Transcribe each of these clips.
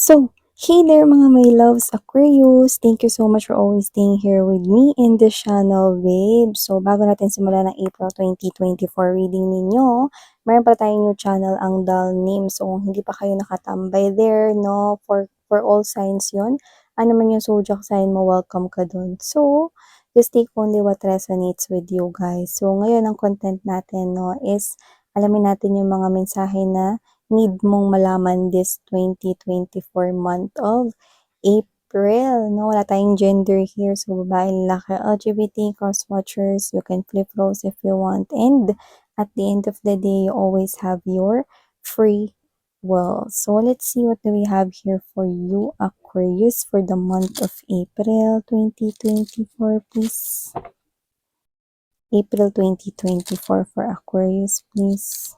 So, hey there mga my loves Aquarius! Thank you so much for always staying here with me in this channel, babe. So, bago natin simulan ng April 2024 reading ninyo, meron pa tayong new channel, ang Doll Name. So, kung hindi pa kayo nakatambay there, no, for all signs yon, ano man yung zodiac sign mo, welcome ka dun. So, just take only what resonates with you guys. So, ngayon ang content natin, no, is alamin natin yung mga mensahe na need mong malaman this 2024 month of April. No, wala tayong gender here. So, babae, lalaki, LGBT, cross-watchers, you can flip roles if you want. And at the end of the day, you always have your free will. So, let's see what do we have here for you, Aquarius, for the month of April 2024, please. April 2024 for Aquarius, please.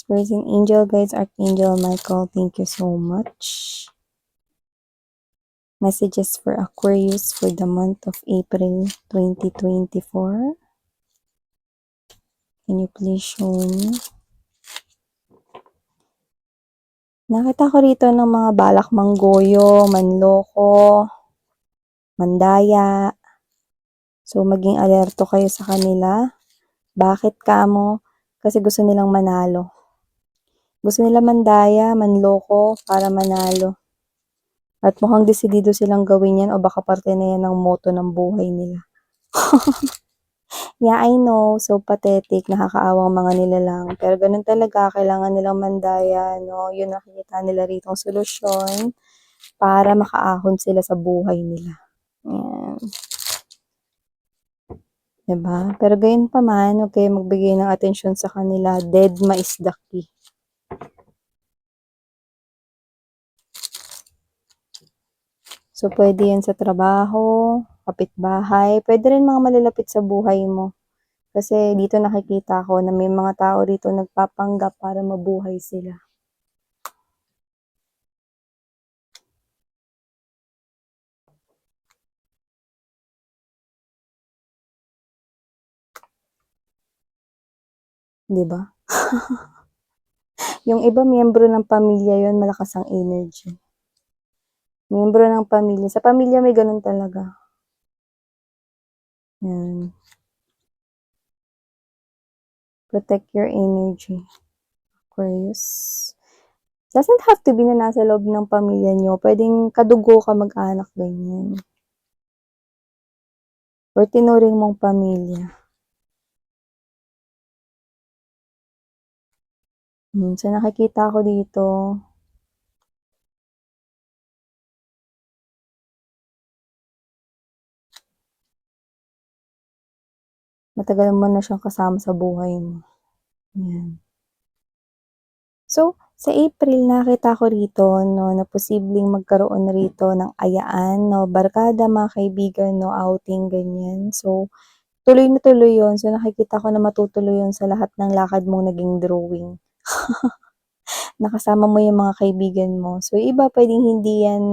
Spirits and Angel Guides, Archangel Michael, thank you so much. Messages for Aquarius for the month of April 2024. Can you please show me? Nakita ko rito ng mga balak manggoyo, manloko, mandaya. So, maging alerto kayo sa kanila. Bakit kamo? Kasi gusto nilang manalo. Gusto nila mandaya, manloko, para manalo. At mukhang desidido silang gawin yan o baka parte na yan ng motto ng buhay nila. Yeah, I know. So pathetic. Nakakaawang mga nilalang. Pero ganun talaga. Kailangan nilang mandaya. No? Yun nakikita nila rito ang solusyon para makaahon sila sa buhay nila. Yan. Diba? Pero gayon pa man, huwag kayo magbigay ng atensyon sa kanila. Dead ma is the key. So, pwede yan sa trabaho, kapitbahay, pwede rin mga malalapit sa buhay mo. Kasi dito nakikita ko na may mga tao dito nagpapanggap para mabuhay sila. Diba? Yung iba, miyembro ng pamilya yon, malakas ang energy. Miyembro ng pamilya. Sa pamilya may ganun talaga. Yan. Protect your energy, Aquarius. Doesn't have to be na nasa loob ng pamilya nyo. Pwedeng kadugo ka, mag-anak, ganyan. Or tinuring mong pamilya. So, nakikita ko dito, matagal mo na siyang kasama sa buhay mo. Yan. So, sa April, nakita ko rito, no, na posibleng magkaroon rito ng ayaan, no, barkada, mga kaibigan, no, outing, ganyan. So, tuloy na tuloy yun. So, nakikita ko na matutuloy yun sa lahat ng lakad mong naging drawing. Nakasama mo yung mga kaibigan mo. So, iba, pwedeng hindi yan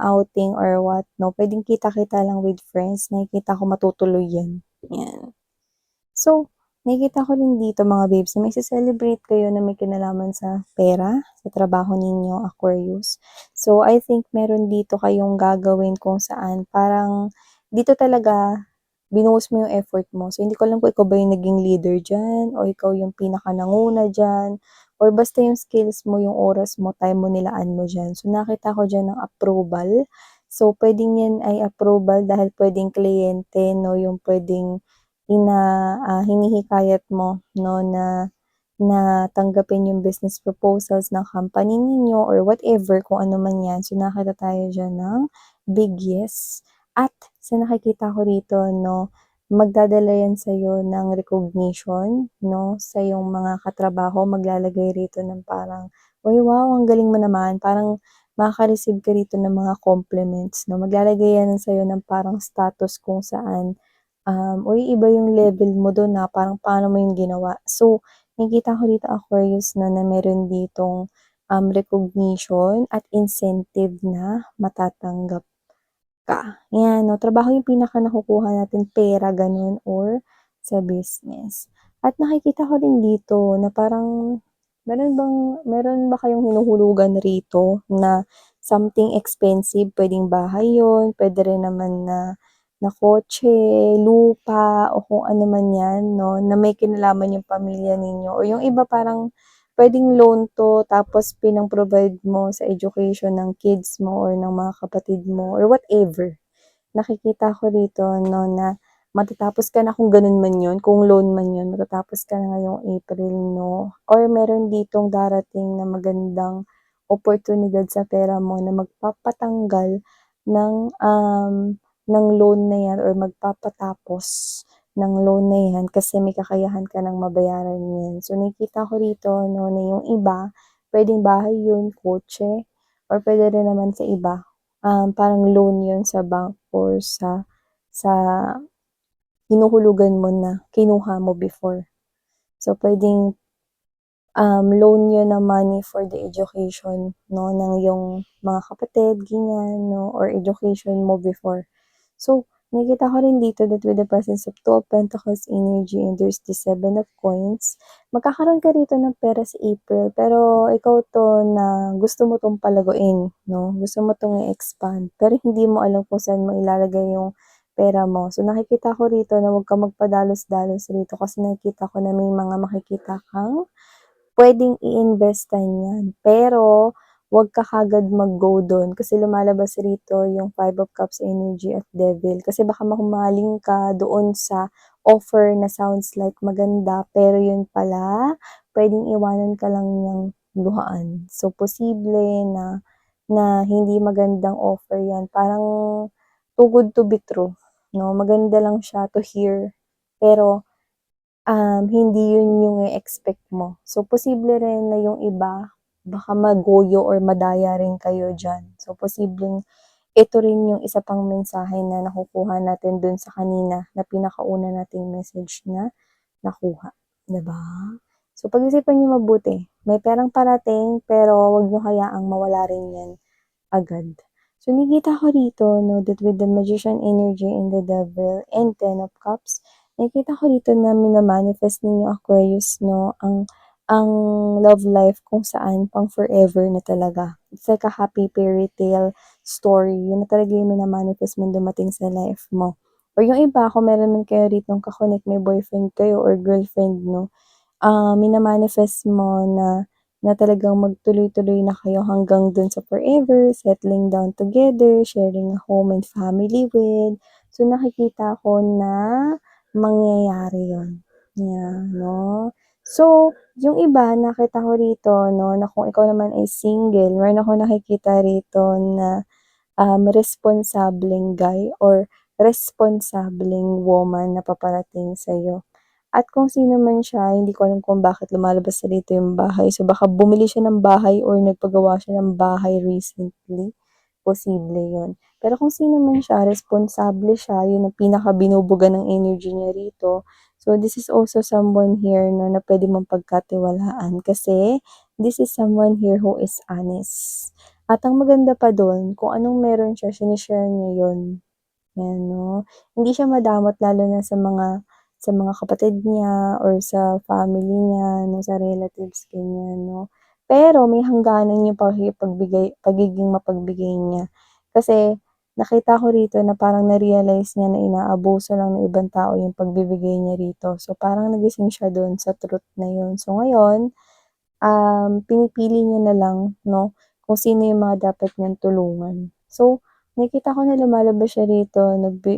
outing or what, no. Pwedeng kita-kita lang with friends. Nakikita ko matutuloy yan. Yan. So, nakikita ko rin dito mga babes na may celebrate kayo na may kinalaman sa pera, sa trabaho ninyo, Aquarius. So, I think meron dito kayong gagawin kung saan parang dito talaga binuhos mo yung effort mo. So, hindi ko alam kung ikaw ba yung naging leader dyan o ikaw yung pinaka-nanguna dyan or basta yung skills mo, yung oras mo, time mo, nilaan mo dyan. So, nakita ko dyan ng approval. So, pwedeng yan ay approval dahil pwedeng kliyente, no, yung pwedeng hinihikayat mo, no, na tanggapin yung business proposals ng company ninyo or whatever, kung ano man yan. So, nakita tayo dyan ng big yes. At sa nakikita ko rito, no, magdadala yan sa'yo ng recognition, no, sa yung mga katrabaho, maglalagay rito ng parang, uy, wow, ang galing mo naman. Parang makaka-receive ka rito ng mga compliments, no. Maglalagay yan sa'yo ng parang status kung saan, uy, iba yung level mo doon na parang paano mo yung ginawa. So, nakikita ko dito, Aquarius, na meron ditong recognition at incentive na matatanggap ka. Yan, no? Trabaho yung pinaka nakukuha natin, pera, ganun, or sa business. At nakikita ko rin dito na parang meron ba kayong hinuhulugan rito na something expensive, puwedeng bahay yun, puwede rin naman na kotse, lupa, o kung ano man 'yan 'no, na may kinalaman yung pamilya ninyo o yung iba parang puwedeng loan 'to tapos pinang-provide mo sa education ng kids mo or ng mga kapatid mo or whatever. Nakikita ko rito 'no na matatapos ka na kung ganun man yun, kung loan man yun, matatapos ka na ngayong April 'no, or meron ditong darating na magandang oportunidad sa pera mo na magpapatanggal ng, ng loan na yan or magpapatapos ng loan na yan kasi may kakayahan ka ng mabayaran yan. So, nakikita ko rito 'no na yung iba, puwedeng bahay yun, kotse, or puwede rin naman sa iba parang loan 'yun sa bank or sa hinuhulugan mo na kinuha mo before. So, puwedeng, loan 'yun na money for the education 'no, ng iyong mga kapatid, ganyan 'no, or education mo before. So, nakikita ko rin dito that with the presence of Two of Pentacles energy and there's the Seven of Coins, magkakaroon ka rito ng pera sa April pero ikaw 'to na gusto mo 'tong palaguin 'no, gusto mo 'tong i-expand pero hindi mo alam kung saan mo ilalagay yung pera mo. So, nakikita ko rito na huwag kang magpadalos-dalos rito kasi nakikita ko na may mga makikita kang puwedeng i-investan 'yan, pero huwag ka kaagad mag-go do'n kasi lumalabas rito yung Five of Cups energy at Devil. Kasi baka mahumaling ka doon sa offer na sounds like maganda, pero yun pala puwedeng iwanan ka lang niyang luhaan. So, posible na na hindi magandang offer 'yan, parang too good to be true 'no, maganda lang siya to hear, pero hindi yun yung i-expect mo. So, posible rin na yung iba, baka magoyo or madaya rin kayo diyan. So, posibleng ito rin yung isa pang mensahe na nakukuha natin dun sa kanina na pinakauna nating message na nakuha, 'di ba? So, pag-isipan niyo mabuti. May perang parating pero wag niyo hayaang mawala rin 'yan agad. So, nakikita ko rito 'no, that with the Magician energy and the Devil and Ten of Cups, nakikita ko rito na mina-manifest ninyo Aquarius 'no, ang love life kung saan pang forever na talaga. It's like a happy fairy tale story, yun na talaga yung mina-manifest mong dumating sa life mo. Or yung iba, kung meron man kayo ritong ka-connect, may boyfriend kayo or girlfriend 'no, mina-manifest mo na talagang magtuloy-tuloy na kayo hanggang dun sa forever, settling down together, sharing a home and family with. So, nakikita ko na mangyayari yun, yeah, 'no. So, yung iba nakita ko rito 'no, na kung ikaw naman ay single, meron akong nakikita rito na, responsableng guy or responsableng woman na paparating sa'yo. At kung sino man siya, hindi ko alam kung bakit lumalabas na dito yung bahay. So, baka bumili siya ng bahay or nagpagawa siya ng bahay recently, posible yun. Pero kung sino man siya, responsable siya, yun ang pinakabinubuga ng energy niya rito. So, this is also someone here 'no, na puwede mong pagkatiwalaan kasi this is someone here who is honest. At ang maganda pa dun, kung anong meron siya, shine-share niya yun. 'Yan 'no. Hindi siya madamot lalo na sa mga kapatid niya or sa family niya 'no, sa relatives ganyan 'no. Pero may hangganan yung pagiging mapagbigay niya. Kasi nakita ko rito na parang na-realize niya na inaabuso lang ng ibang tao yung pagbibigay niya rito. So, parang nagising siya dun sa truth na yun. So, ngayon pinipili niya na lang 'no, kung sino yung mga dapat niyang tulungan. So, nakikita ko na lumalabas siya rito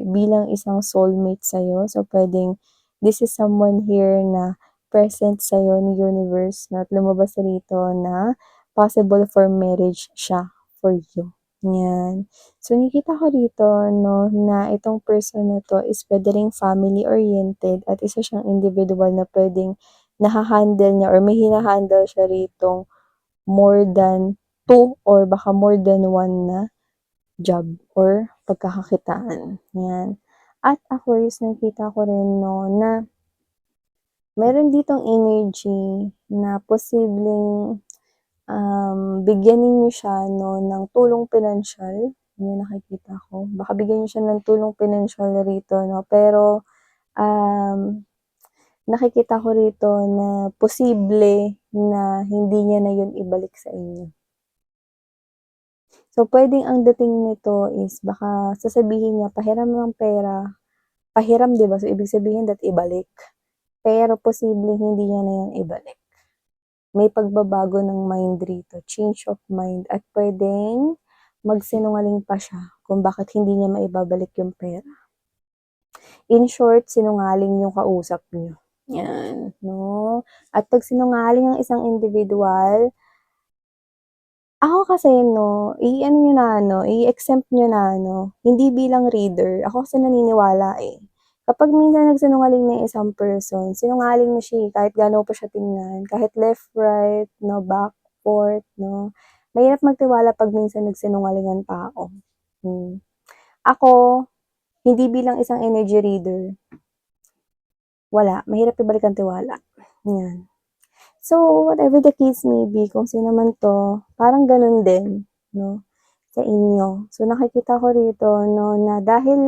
bilang isang soulmate sa'yo. So, puwedeng this is someone here na present sa'yo ni universe 'no, at lumabas rito na possible for marriage siya for you, 'yan. So, nakikita ko rito 'no, na itong person na 'to is puwede ring family oriented at isa siyang individual na puwedeng naha-handle niya or may hina-handle siya ritong more than two or baka more than one na job or pagkakakitaan, 'yan. At Aquarius, nakikita ko rin 'no, na meron ditong energy na posibleng, bigyan ninyo siya 'no, ng tulong pinansiyal, yun yung nakikita ko. Baka bigyan niyo siya ng tulong pinansiyal rito 'no, pero, um nakikita ko rito na posible na hindi niya na yun ibalik sa inyo. So, puwedeng ang dating nito is baka sasabihin niya, "Pahiram ng pera." Pahiram, 'di ba? So, ibig sabihin that ibalik. Pero posibleng hindi niya na yan ibalik. May pagbabago ng mind rito, change of mind, at puwedeng magsinungaling pa siya kung bakit hindi niya maibabalik yung pera. In short, sinungaling yung kausap niyo, 'yan, 'no? At 'pag sinungaling ang isang individual, ako kasi 'no, i-ano niyo na ano, i-exempt niyo na ano, hindi bilang reader, ako kasi naniniwala, eh. Kapag minsan nagsinungaling na yung isang person, sinungaling na siya, eh, kahit gaano mo pa siya tingnan, kahit left, right, 'no, back, forth, 'no. Mahirap magtiwala 'pag minsan nagsinungaling ang tao. Hmm. Ako, hindi bilang isang energy reader, wala, mahirap ibalik ang tiwala, 'yan. So, whatever the case may be, kung sino man 'to, parang gano'n din, 'no, sa inyo. So, nakikita ko rito 'no, na dahil,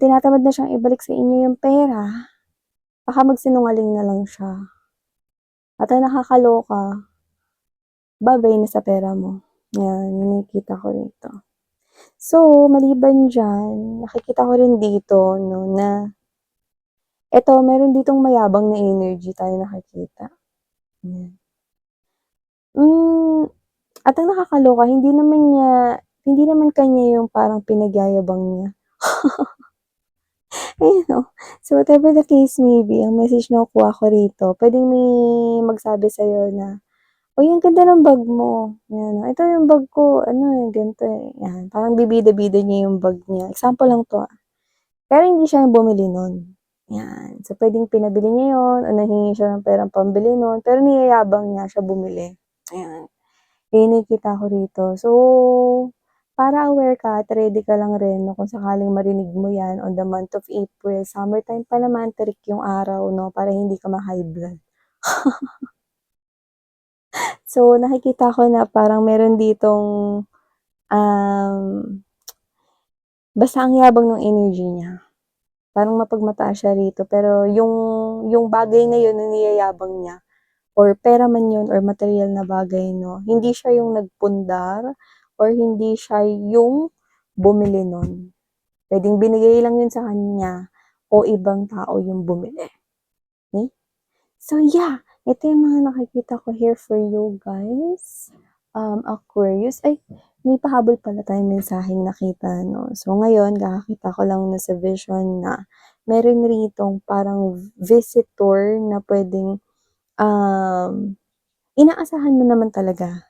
tinatamad na siyang ibalik sa inyo yung pera, baka magsinungaling na lang siya. At ang nakakaloka, babay na sa pera mo. 'Yan, yung nakikita ko rito. So, maliban diyan, nakikita ko rin dito 'no, na eto meron ditong mayabang na energy tayo nakikita, 'yan. Hmm. At ang nakakaloka, hindi naman kanya yung parang pinagyayabang niya, ayun 'no. So, whatever the case may be, ang message na nakukuha ko rito, puwedeng may magsabi sa'yo na, "Uy, ang ganda ng bag mo." 'Yan, "Ito yung bag ko ano, eh, ganito, eh." 'Yan, parang bibida-bida niya yung bag niya, example lang 'to, pero hindi siya yung bumili nun, 'yan. So, puwedeng pinabili niya yun o nanghingi siya ng perang pambili nun, pero niyayabang niya siya bumili, ayan. Yun yung nakikita ko rito. So, para aware ka at ready ka lang rin 'no, kung sakaling marinig mo 'yan on the month of April, summertime pa naman, tirik yung araw 'no, para hindi ka ma-high blood. So, nakikita ko na parang meron ditong, um, basta ang yabang nung energy niya. Parang mapagmataas siya rito, pero yung bagay na yun na niyayabang niya or pera man yun or materyal na bagay 'no, hindi siya yung nagpundar or hindi siya yung bumili nun. Puwedeng binigay lang yun sa kanya o ibang tao yung bumili, okey? So yeah, ito yung mga nakikita ko here for you guys. Aquarius, ay may pahabol pala tayong mensaheng nakita 'no. So ngayon kakakita ko lang na sa vision na meron ritong parang visitor na puwedeng, inaasahan mo naman talaga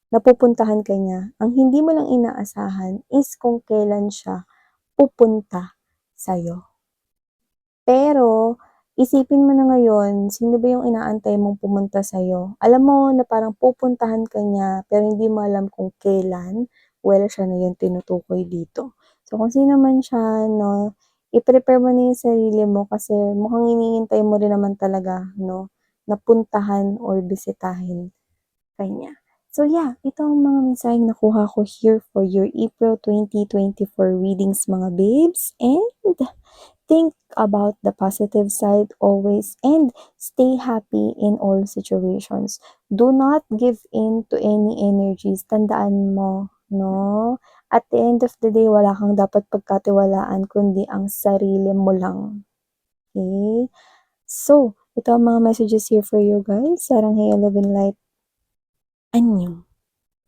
na pupuntahan ka niya. Ang hindi mo lang inaasahan is kung kailan siya pupunta sa'yo. Pero isipin mo na ngayon, sino ba yung inaantay mong pumunta sa'yo? Alam mo na parang pupuntahan ka niya pero hindi mo alam kung kailan, well, siya na yung tinutukoy dito. So kung sino man siya 'no, i-prepare mo na yung sarili mo kasi mukhang hinihintay mo rin naman talaga 'no, na puntahan or bisitahin ka niya. So yeah, ito ang mga mensaheng nakuha ko here for your April 2024 readings mga babes, and think about the positive side always and stay happy in all situations. Do not give in to any energies. Tandaan mo, no? At the end of the day, wala kang dapat pagkatiwalaan kundi ang sarili mo lang. Okay? So, ito ang mga messages here for you guys. Sarang Hey, Love and Light. Annyeong.